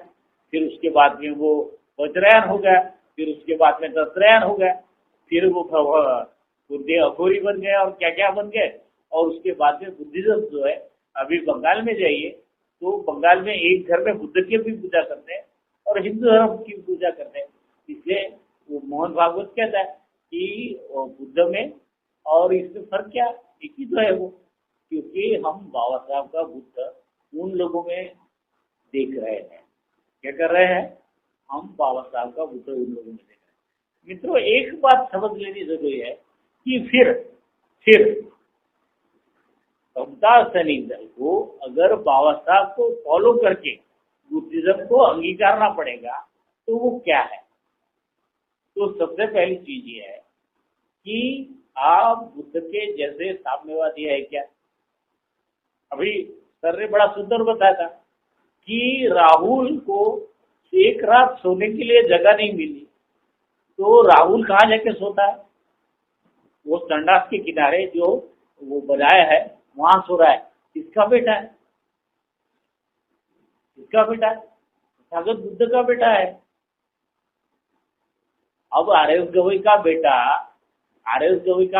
फिर उसके बाद में वो वज्रयान हो गया, फिर उसके बाद में दशरयान हो गया। फिर वो बुद्धे अघोरी बन गए और क्या क्या बन गए। और उसके बाद में बुद्धिज्म जो है, अभी बंगाल में जाइए तो बंगाल में एक घर में बुद्ध की भी पूजा करते हैं और हिंदू धर्म की पूजा करते हैं। इसलिए वो मोहन भागवत कहता है कि बुद्ध में और इसमें फर्क क्या, एक ही तो है वो। क्योंकि हम बाबा साहब का बुद्ध उन लोगों में देख रहे हैं। क्या कर रहे हैं? हम बाबा साहब का बुद्ध उन लोगों में देख रहे हैं। मित्रों, एक बात समझ लेनी जरूरी है कि फिर समता सैनिक दल को अगर बाबा साहब को फॉलो करके बुद्धिज्म को अंगीकारना पड़ेगा तो वो क्या है। तो सबसे पहली चीज ये है कि आप बुद्ध के जैसे साम्यवादी है क्या। अभी सर ने बड़ा सुंदर बताया था कि राहुल को एक रात सोने के लिए जगह नहीं मिली, तो राहुल कहाँ जाके सोता है? वो संडास के किनारे जो वो बनाया है वहां सो रहा है। किसका बेटा है? किसका बेटा है? तथागत बुद्ध का बेटा है। अब आरएस गवई का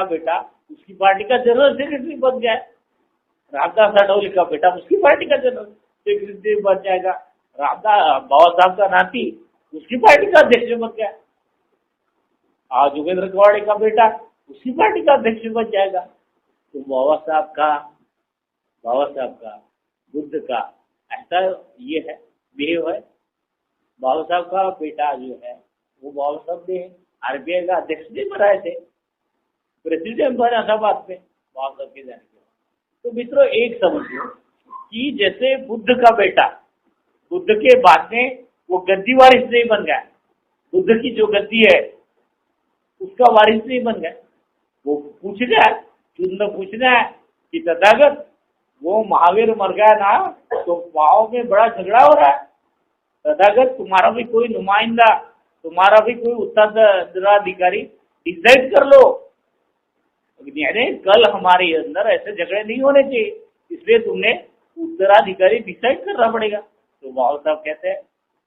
बेटा उसकी पार्टी का जनरल सेक्रेटरी बन गया। रामदास आठवले का बेटा उसकी पार्टी का जनरल सेक्रेटरी बन जाएगा। बाबा साहब का नाती उसकी पार्टी का अध्यक्ष बन गया। आज जोगेंद्र कवाड़े का बेटा उसकी पार्टी का अध्यक्ष बन जाएगा। तो बाबा साहब का बुद्ध का ऐसा ये है, बिहेव है। बाबा साहब का बेटा जो है वो बाबा साहब ने आरबीआई का अध्यक्ष भी बनाए थे, प्रेसिडेंट बना था बाद में बाबा साहब के जाने के बाद। तो मित्रों, एक समझिए कि जैसे बुद्ध का बेटा बुद्ध के बाद में वो गद्दी वारिस नहीं बन गया, बुद्ध की जो गद्दी है उसका वारिस नहीं बन गया। वो पूछना है कि तथागत वो महावीर मर गया ना, तो पाओ में बड़ा झगड़ा हो रहा है। तथागत तुम्हारा भी कोई नुमाइंदा, तुम्हारा भी कोई उत्तराधिकारी डिसाइड कर लो। यानी कल हमारे अंदर ऐसे झगड़े नहीं होने चाहिए, इसलिए तुमने उत्तराधिकारी डिसाइड करना पड़ेगा। तो बाबा साहब कहते हैं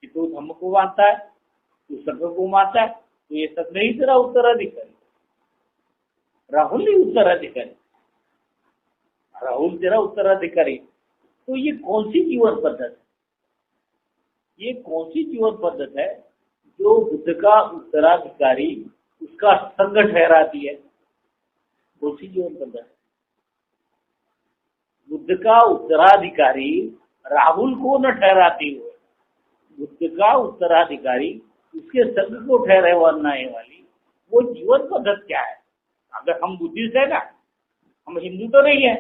कि तू धम्म को मानता है, तू संघ को मानता है, तो ये सब नहीं तेरा उत्तराधिकारी। राहुल नहीं उत्तराधिकारी, राहुल तेरा उत्तराधिकारी। तो ये कौन सी जीवन पद्धत है? ये कौन सी जीवन पद्धत है जो बुद्ध का उत्तराधिकारी उसका संघ ठहराती है? कौन सी जीवन पद्धत है? बुद्ध का उत्तराधिकारी राहुल को न ठहराती हुए, बुद्ध का उत्तराधिकारी उसके संघ को ठहराने वाली वो जीवन पद्धत क्या है? अगर हम बुद्धिस्ट है ना, हम हिंदू तो नहीं है,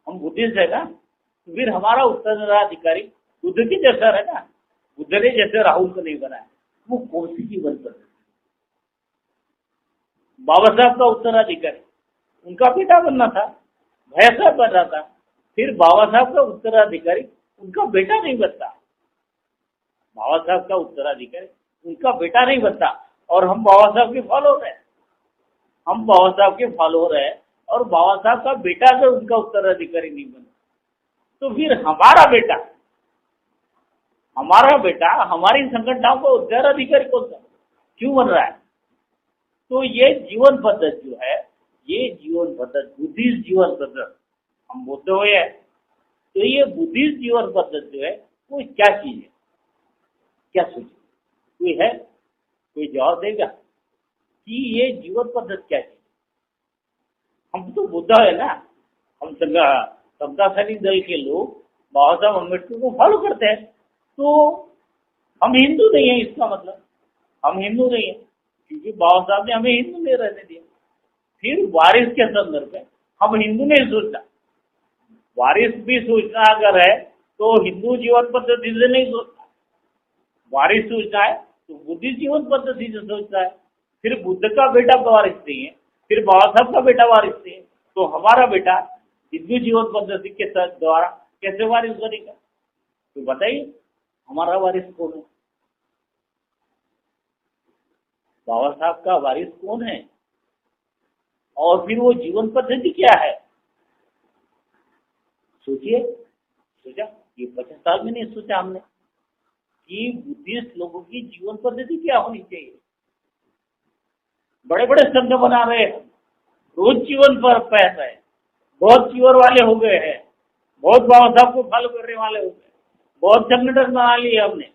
हम बुद्धिस्ट है ना, तो फिर हमारा उत्तराधिकारी बुद्ध की जैसा है ना। बुद्ध ने जैसे राहुल को नहीं बनाया, वो कौन सी जीवन पद्धति? बाबा साहब का उत्तराधिकारी उनका बेटा बनना था, भैया साहब बन रहा था, फिर बाबा साहब का उत्तराधिकारी उनका बेटा नहीं बनता। बाबा साहब का उत्तराधिकारी उनका बेटा नहीं बनता और हम बाबा साहब के फॉलोअर हैं। हम बाबा साहब के फॉलोअर हैं और बाबा साहब का बेटा अगर उनका उत्तराधिकारी नहीं बना, तो फिर हमारा बेटा हमारी संगठनों का उत्तराधिकारी कौन सा क्यों बन रहा है? तो ये जीवन पद्धत जो है, ये जीवन पद्धत बुद्धिस्ट जीवन पद्धत हम बोलते हुए है। तो ये बुद्धिस्ट जीवन पद्धत जो है वो क्या चीज है? क्या सोचिए, कोई है, कोई जवाब देगा कि ये जीवन पद्धत क्या चीज? हम तो बुद्ध है ना, हम समता सैनिक दल के लोग बाबा साहब अम्बेडकर को फॉलो करते हैं, तो हम हिंदू नहीं है। इसका मतलब हम हिंदू नहीं है क्योंकि बाबा साहब ने हमें हिंदू नहीं रहने दिया। फिर वारिस के संदर्भ में हम हिंदू नहीं सोचना, वारिस भी सोचना अगर है तो हिंदू जीवन पद्धति से नहीं सोचना। वारिस सोचना है तो बुद्धिस्ट जीवन पद्धति से सोचना है। फिर बुद्ध का बेटा वारिस नहीं है, फिर बाबा साहब का बेटा वारिस नहीं है, तो हमारा बेटा हिंदू जीवन पद्धति के द्वारा कैसे वारिस बनेगा? तो बताइए हमारा वारिस कौन है? बाबा साहब का वारिस कौन है? और फिर वो जीवन पद्धति क्या है? सोचा ये 50 साल में नहीं सोचा हमने कि बुद्धिस्ट लोगों की जीवन पद्धति क्या होनी चाहिए। बड़े बड़े संघ बना रहे हैं, रोज जीवन पर पैसा है, बहुत चीवर वाले हो गए हैं, बहुत बाबा साहब को फॉलो करने वाले हो गए, बहुत संगठन बना लिए हमने,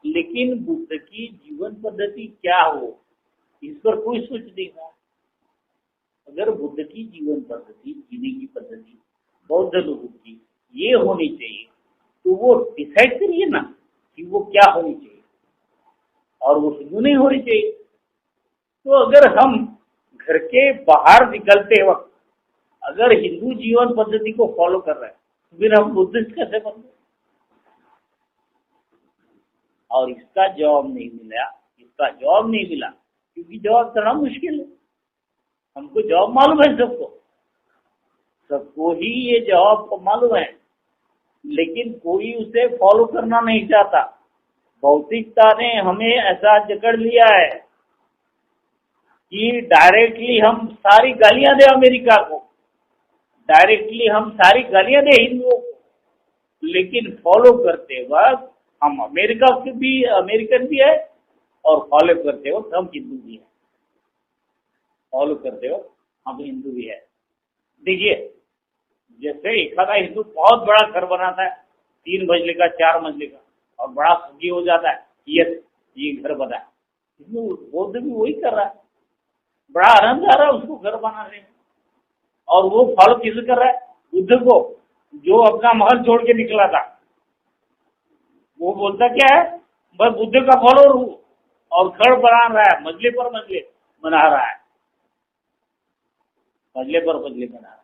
लेकिन बुद्ध की जीवन पद्धति क्या हो, इस पर कोई सोच नहीं रहा। अगर बुद्ध की जीवन पद्धति, जीने की पद्धति बौद्ध लोगों की ये होनी चाहिए, तो वो डिसाइड करिए ना कि वो क्या होनी चाहिए, और वो हिंदू नहीं होनी चाहिए। तो अगर हम घर के बाहर निकलते वक्त अगर हिंदू जीवन पद्धति को फॉलो कर रहे हैं, तो फिर हम बुद्धिस्ट कैसे बन गए? और इसका जवाब नहीं मिला, क्योंकि जवाब करना मुश्किल है। हमको जवाब मालूम है, सबको ही ये जवाब मालूम है, लेकिन कोई उसे फॉलो करना नहीं चाहता। भौतिकता ने हमें ऐसा जकड़ लिया है कि डायरेक्टली हम सारी गालियां दे अमेरिका को, डायरेक्टली हम सारी गालियां दे हिंदुओं को, लेकिन फॉलो करते वक्त हम अमेरिकन भी है, और फॉलो करते वक्त हम हिंदू भी है। फॉलो करते वक्त हम हिंदू भी है। देखिए, जैसे एक आधा हिंदू बहुत बड़ा घर बनाता है, 3 मंजिले का, 4 मंजिले का, और बड़ा सुखी हो जाता है, ये घर बना है। बौद्ध भी वही कर रहा है, बड़ा आनंद आ रहा है उसको घर बनाने में, और वो फॉलो किसे कर रहा है? बुद्ध को, जो अपना महल छोड़ के निकला था। वो बोलता क्या है? मैं बुद्ध का फॉलोअर हूँ, और घर बना रहा है, मंजिले पर मंजिले बना रहा है, मंजिले पर मंजिले बना रहा है।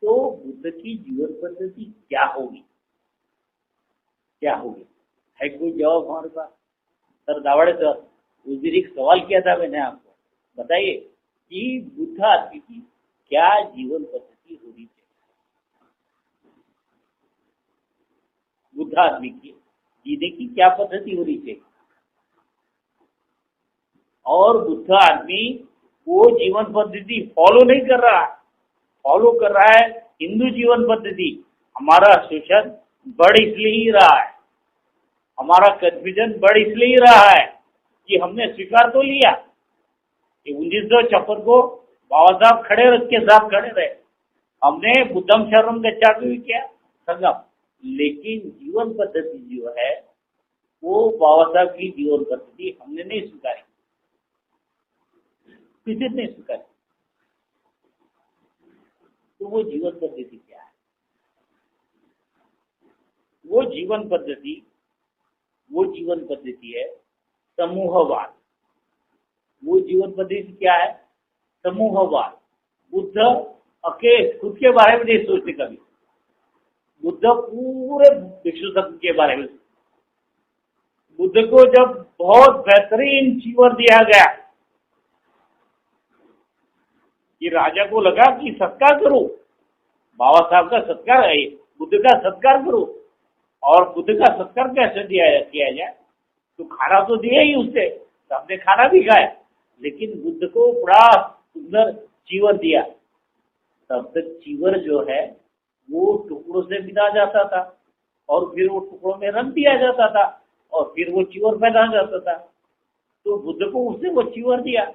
तो बुद्ध की जीवन पद्धति क्या होगी? है कोई जवाब हमारे पास? सर दावड़े सर, उस दिन एक सवाल किया था मैंने आपको, बताइए कि बुद्ध आदमी की क्या जीवन पद्धति होनी चाहिए? बुद्ध आदमी की जीने की क्या पद्धति होनी चाहिए? और बुद्ध आदमी वो जीवन पद्धति फॉलो नहीं कर रहा, फॉलो कर रहा है हिंदू जीवन पद्धति। हमारा शोषण बढ़ इसलिए ही रहा है, हमारा कंफ्यूजन बढ़ इसलिए ही रहा है कि हमने स्वीकार तो लिया कि 1956 को बाबा साहब के साथ खड़े रहे, हमने बुद्धम शरणम गच्छामि किया संगम, लेकिन जीवन पद्धति जो है वो बाबा साहब की जीवन पद्धति हमने नहीं स्वीकारी, किसी ने स्वीकारी। तो वो जीवन पद्धति क्या है? वो जीवन पद्धति है समूहवाद। वो जीवन पद्धति क्या है? समूहवाद। बुद्ध खुद के बारे में नहीं सोचते कभी, बुद्ध पूरे विश्व संघ के बारे में। बुद्ध को जब बहुत बेहतरीन चीवर दिया गया कि राजा को लगा कि सत्कार करो, बाबा साहब का सत्कार है, बुद्ध का सत्कार करो, और बुद्ध का सत्कार कैसे किया जाए? तो खाना तो दिया ही उससे, सबने खाना भी खाया, लेकिन बुद्ध को बड़ा सुंदर चीवर दिया। तब तक चीवर जो है वो टुकड़ों से बिना जाता था, और फिर वो टुकड़ों में रख दिया जाता था, और फिर वो चीवर पहना जाता था। तो बुद्ध को उसने वो चीवर दिया।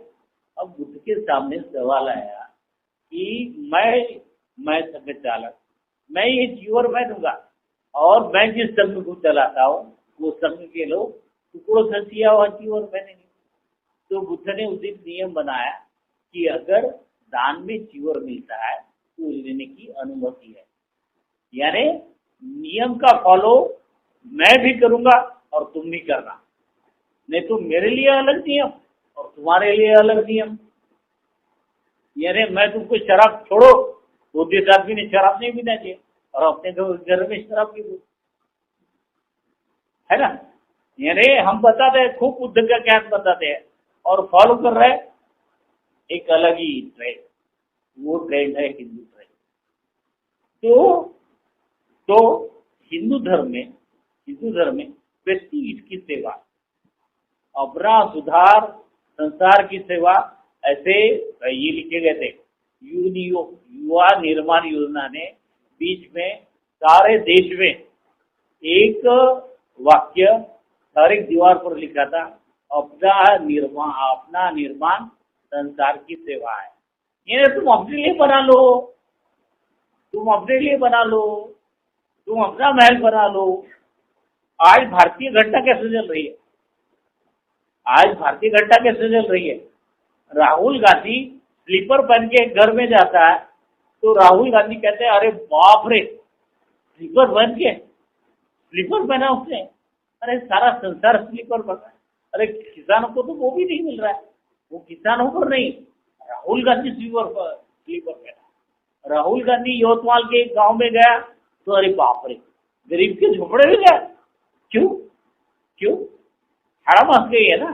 अब बुद्ध के सामने सवाल आया कि मैं संघ चालक, मैं ये चीवर पहनूंगा, और मैं जिस संघ को चलाता हूँ वो संघ के लोग टुकड़ों से सिया हुआ चीवर पहनेंगे। तो बुद्ध ने उस दिन नियम बनाया कि अगर दान में चीवर मिलता है तो लेने की अनुमति है, यानी नियम का फॉलो मैं भी करूंगा और तुम भी करना, नहीं तो मेरे लिए अलग नियम और तुम्हारे लिए अलग नियम। यानी मैं तुमको शराब छोड़ो, बुद्धिस्ट आदमी ने शराब नहीं पीना चाहिए, और अपने घर में शराब पी लो, है ना? यानी हम बताते हैं, खूब बुद्ध का ज्ञान बताते हैं, और फॉलो कर रहे हैं एक अलग ही ट्रेंड, वो ट्रेंड है हिंदू ट्रेंड। तो हिंदू धर्म में व्यक्ति की सेवा, अपना सुधार, संसार की सेवा, ऐसे ये लिखे गए थे। युवा निर्माण योजना ने बीच में सारे देश में एक वाक्य हर एक दीवार पर लिखा था, अपना निर्माण संसार की सेवा है। ये तुम अपने लिए बना लो, तुम अपने लिए बना लो, तुम अपना महल बना लो। आज भारतीय घटना कैसे चल रही है? आज भारतीय घटना कैसे चल रही है? राहुल गांधी स्लीपर पहन के घर में जाता है तो राहुल गांधी कहते हैं अरे बाप रे, स्लीपर पहन के, स्लीपर पहना उसने, अरे सारा संसार स्लीपर पहना है। अरे किसानों को तो वो भी नहीं मिल रहा है, वो किसानों पर नहीं, राहुल गांधी स्लीपर पहना। राहुल गांधी यवतमाल के एक गांव में गया तो अरे बाप रे, गरीब के झोपड़े में गया। क्यों क्यों? हाड़ामास गई है ना,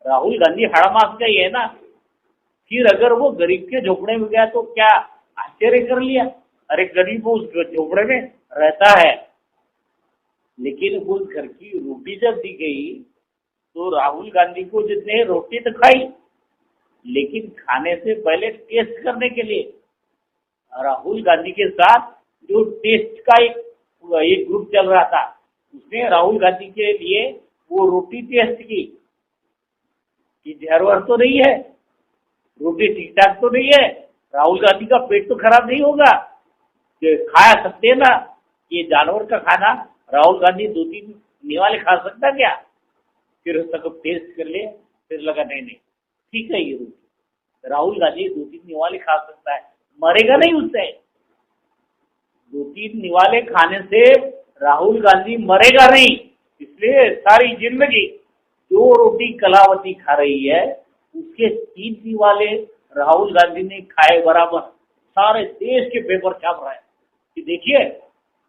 राहुल गांधी हाड़ामास गई है ना। फिर अगर वो गरीब के झोपड़े में गया तो क्या आश्चर्य कर लिया? अरे गरीब वो उस झोपड़े में रहता है, लेकिन वो घर की रोटी जब दी गई तो राहुल गांधी को जितने रोटी तो खाई, लेकिन खाने से पहले टेस्ट करने के लिए राहुल गांधी के साथ जो टेस्ट का एक ग्रुप चल रहा था, उसने राहुल गांधी के लिए वो रोटी टेस्ट की कि जहर तो नहीं है, रोटी ठीक ठाक तो नहीं है, राहुल गांधी का पेट तो खराब नहीं होगा, खा सकते हैं ना ये जानवर का खाना? राहुल गांधी 2-3 निवाले खा सकता क्या? फिर उसका टेस्ट कर ले, फिर लगा नहीं नहीं ठीक है, ये रोटी राहुल गांधी 2-3 निवाले खा सकता है, मरेगा नहीं उससे। 2-3 निवाले खाने से राहुल गांधी मरेगा नहीं, इसलिए सारी जिंदगी जो रोटी कलावती खा रही है उसके 3 निवाले राहुल गांधी ने खाए बराबर। सारे देश के पेपर छाप रहे हैं कि देखिए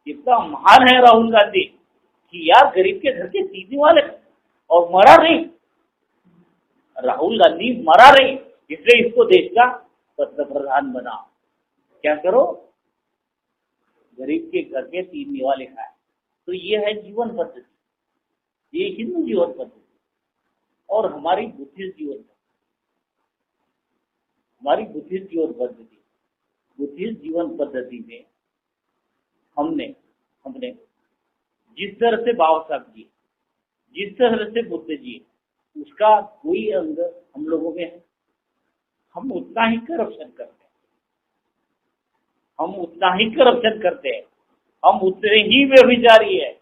कितना महान है राहुल गांधी कि यार गरीब के घर के 3 निवाले और मरा नहीं। राहुल गांधी मरा नहीं, इसलिए इसको देश का पंतप्रधान बनाओ। क्या करो? गरीब के घर के 3 निवाले खाए। तो ये है जीवन पद्धति, ये हिंदू जीवन पद्धति और हमारी बुद्धिस्ट जीवन पद्धति। हमारी बुद्धिस्ट जीवन पद्धति में हमने जिस तरह से बाबा साहब जी, जिस तरह से बुद्ध जी, उसका कोई अंग हम लोगों में है। हम उतना ही करप्शन करते हैं, हम उतना ही करप्शन करते हैं, हम उतने ही व्यभिचारी है,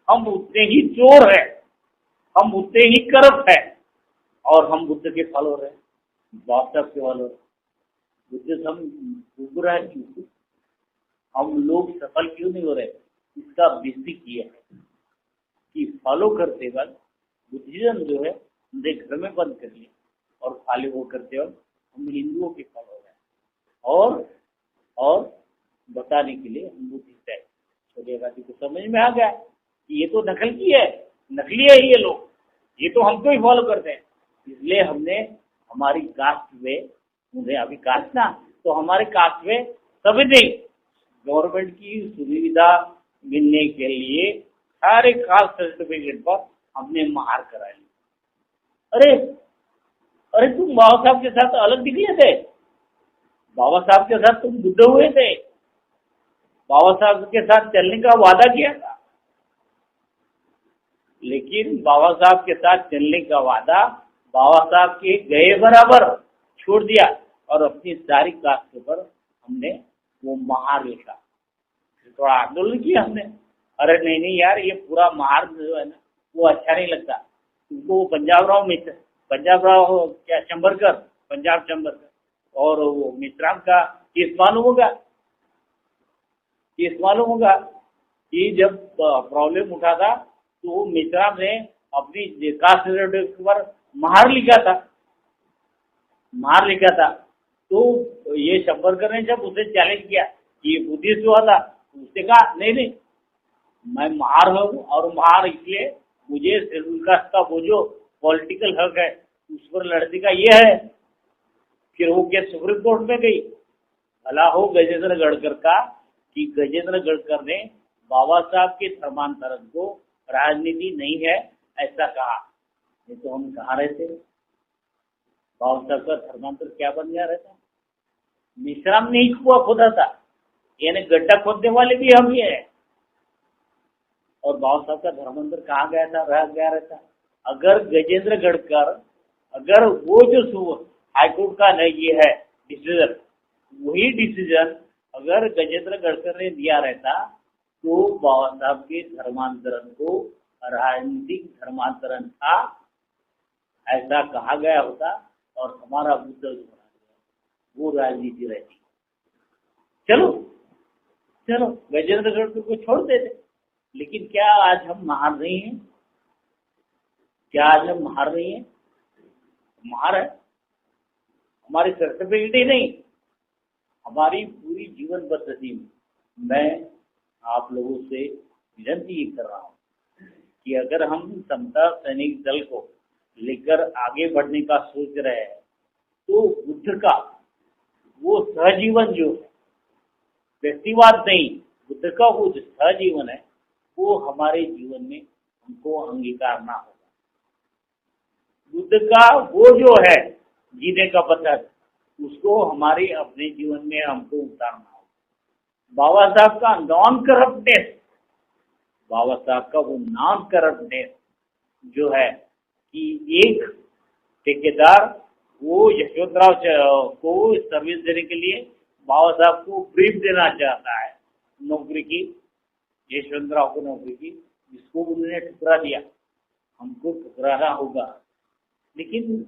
हम उतने ही चोर है, हम उतने ही करप्ट है, और हम बुद्ध के फॉलोअर हैं, बाबा साहब के फॉलोअर। बुद्ध हम गुमराह है क्यों? हम लोग सफल क्यों नहीं हो रहे? इसका बेसिक ये है कि फॉलो करते वक्त बुद्धिज्म जो है हमने घर में बंद कर लिया और फॉलो वो करते वक्त हम हिंदुओं के फॉलोअर हैं। और बताने के लिए हम बुद्धिस्ट है। सोनिया गांधी को समझ में आ गया कि ये तो नकली है ये लोग, ये तो हमको ही फॉलो करते हैं। इसलिए हमने हमारी कास्ट में, मुझे अभी कास्ट ना, तो हमारे कास्ट में सभी नहीं गवर्नमेंट की सुविधा मिलने के लिए सारे कास्ट सर्टिफिकेट पर हमने मार करा ली। अरे तुम बाबा साहब के साथ अलग निकले थे, बाबा साहब के साथ तुम बुद्ध हुए थे, बाबा साहब के साथ चलने का वादा किया था, लेकिन बाबा साहब के साथ चलने का वादा बाबा साहब के गए बराबर छोड़ दिया और अपनी सारी कास्ट पर हमने वो महार लिखा। थोड़ा आंदोलन किया हमने, अरे नहीं यार ये पूरा महार जो है ना वो अच्छा नहीं लगता तुमको। पंजाब राव क्या चंबरकर, पंजाब चंबरकर और वो मिश्राम का केस मालूम होगा कि जब प्रॉब्लम उठा था तो मिश्राम ने अपनी कास्ट सर्टिफिकेट पर महार लिखा था। तो ये चंबरकर ने जब उसे चैलेंज किया कि ये बुद्धिस्ट हुआ था, उसने कहा नहीं मैं महार हूँ और महार इसलिए मुझे शेड्यूल कास्ट का वो जो पॉलिटिकल हक है उस पर लड़ने का ये है। फिर वो केस सुप्रीम कोर्ट में गई। भला हो गजेंद्र गढ़कर का कि गजेंद्र गढ़कर ने बाबा साहब के धर्मांतरण को राजनीति नहीं है ऐसा कहा, नहीं तो हम कहाँ रहते? बाबा साहब का धर्मांतर क्या बन गया रहता? मिश्राम ने ही कुआं खोदा था, यानी गड्ढा खोदने वाले भी हम ही है। और बाबा साहब का धर्मांतर कहाँ गया था, रह गया रहता? अगर गजेंद्र गढ़कर, अगर वो जो हाईकोर्ट का नहीं ये है डिसीजन, वही डिसीजन अगर गजेंद्र गडकरी ने दिया रहता तो बाबा साहब के धर्मांतरण को राजनीतिक धर्मांतरण था ऐसा कहा गया होता और हमारा बुद्ध जो वो राजनीति रहती। चलो चलो गजेंद्र गडकरी को छोड़ देते, लेकिन क्या आज हम हार रही हैं? क्या आज हम हार रही हैं? हार है, हमारी सर्टिफिकेट ही नहीं, हमारी पूरी जीवन पद्धति में। मैं आप लोगों से विनती कर रहा हूँ कि अगर हम समता सैनिक दल को लेकर आगे बढ़ने का सोच रहे हैं तो बुद्ध का वो सहजीवन जो है, व्यक्तिवाद नहीं, बुद्ध का वो जो सहजीवन है वो हमारे जीवन में हमको अंगीकारना होगा। बुद्ध का वो जो है जीने का पद्धत, उसको हमारे अपने जीवन में हमको उतारना होगा। बाबा साहब का नॉन करप्टनेस, बाबा साहब का वो नॉन करप्टनेस जो है कि एक ठेकेदार वो यशवंतराव को सर्विस देने के लिए बाबा साहब को ब्रीफ देना चाहता है नौकरी की, यशवंतराव को नौकरी की, जिसको उन्होंने ठुकरा दिया। हमको ठुकराना होगा, लेकिन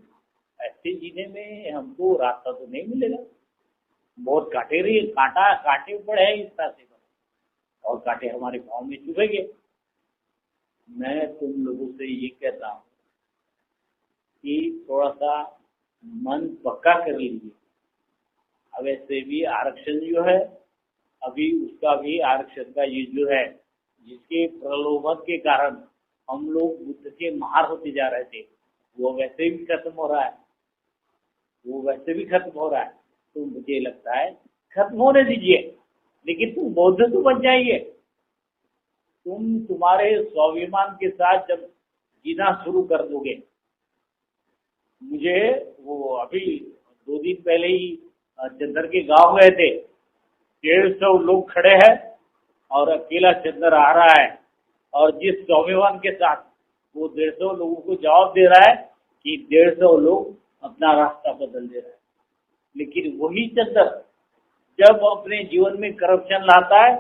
ऐसे जीने में हमको रास्ता तो नहीं मिलेगा। बहुत कांटे पड़े हैं इस रास्ते पर और कांटे हमारे पाँव में चुभेंगे। मैं तुम लोगों से ये कहता हूँ कि थोड़ा सा मन पक्का कर लीजिए। अब ऐसे भी आरक्षण जो है, अभी उसका भी आरक्षण का ये जो है, जिसके प्रलोभन के कारण हम लोग बुद्ध के मार होते जा रहे थे, वो वैसे भी खत्म हो रहा है, वो वैसे भी खत्म हो रहा है। तो मुझे लगता है खत्म होने दीजिए, लेकिन तुम बौद्ध तो बन जाइए। तुम तुम्हारे स्वाभिमान के साथ जब जीना शुरू कर दोगे, मुझे वो अभी 2 दिन पहले ही चंदर के गांव गए थे, 150 लोग खड़े हैं और अकेला चंदर आ रहा है और जिस स्वाभिमान के साथ वो 150 लोगों को जवाब दे रहा है कि 150 लोग अपना रास्ता बदल दे रहे हैं। लेकिन वही चंदर जब अपने जीवन में करप्शन लाता है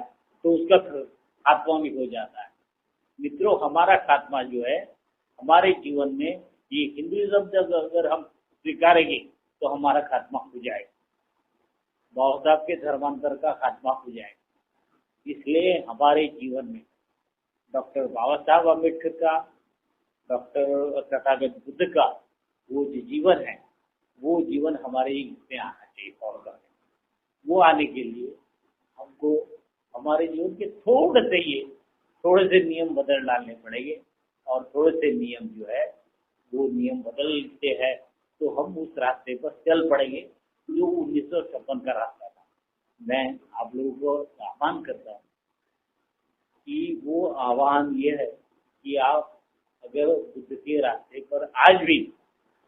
तो उसका खात्मा भी हो जाता है। मित्रों, हमारा खात्मा जो है हमारे जीवन में, ये हिंदुइज्म जब अगर हम स्वीकारेंगे तो हमारा खात्मा हो जाएगा, बाबा साहब के धर्मांतर का खात्मा हो जाएगा। इसलिए हमारे जीवन में डॉक्टर बाबा साहब अम्बेडकर का, डॉक्टर तथागत बुद्ध का वो जो जीवन है, वो जीवन हमारे में आना चाहिए। और वो आने के लिए हमको हमारे जीवन के थोड़े से नियम बदल डालने पड़ेंगे और थोड़े से नियम जो है वो नियम बदलते हैं तो हम उस रास्ते पर चल पड़ेंगे जो 1956 का रास्ता था। मैं आप लोगों को आह्वान करता हूँ कि वो आह्वान ये है कि आप अगर बुद्ध के रास्ते पर आज भी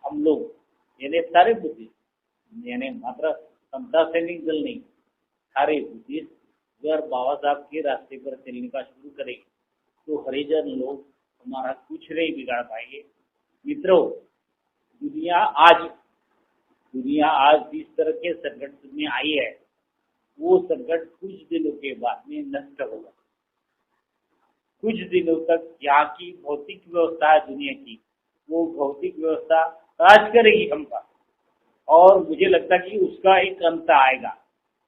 हम लोग, यानी सारे बुद्धिस्ट, यानी मात्र समता सैनिक दल नहीं, सारे बुद्धिस्ट अगर बाबा साहब के रास्ते पर चलने का शुरू करेंगे तो हरिजन लोग हमारा कुछ नहीं बिगाड़ पाएंगे। मित्रों, दुनिया आज जिस तरह के संकट में आई है, वो संकट कुछ दिनों के बाद में नष्ट होगा। कुछ दिनों तक यहाँ की भौतिक व्यवस्था है दुनिया की, वो भौतिक व्यवस्था राज करेगी हम पर, और मुझे लगता है कि उसका एक अंत आएगा।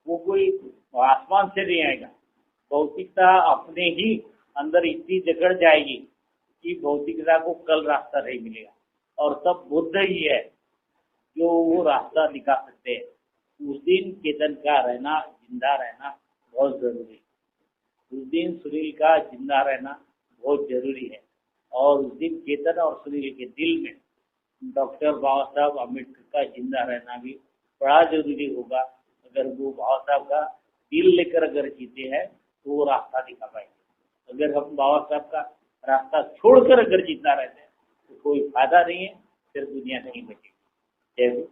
वो कोई आसमान से नहीं आएगा। भौतिकता अपने ही अंदर इतनी जकड़ जाएगी कि भौतिकता को कल रास्ता नहीं मिलेगा, और तब बुद्ध ही है जो वो रास्ता दिखा सकते हैं। उस दिन चेतन का रहना, जिंदा रहना बहुत जरूरी है। उस दिन सुनील का जिंदा रहना बहुत जरूरी है, और उस दिन चेतन और सुनील के दिल में डॉक्टर बाबा साहब अम्बेडकर का जिंदा रहना भी बड़ा जरूरी होगा। अगर वो बाबा साहब का दिल लेकर अगर जीते हैं तो वो रास्ता दिखा पाएंगे। अगर हम बाबा साहब का रास्ता छोड़कर अगर जीता रहते हैं तो कोई फायदा नहीं है, फिर दुनिया नहीं बचेगी। जय हिंद।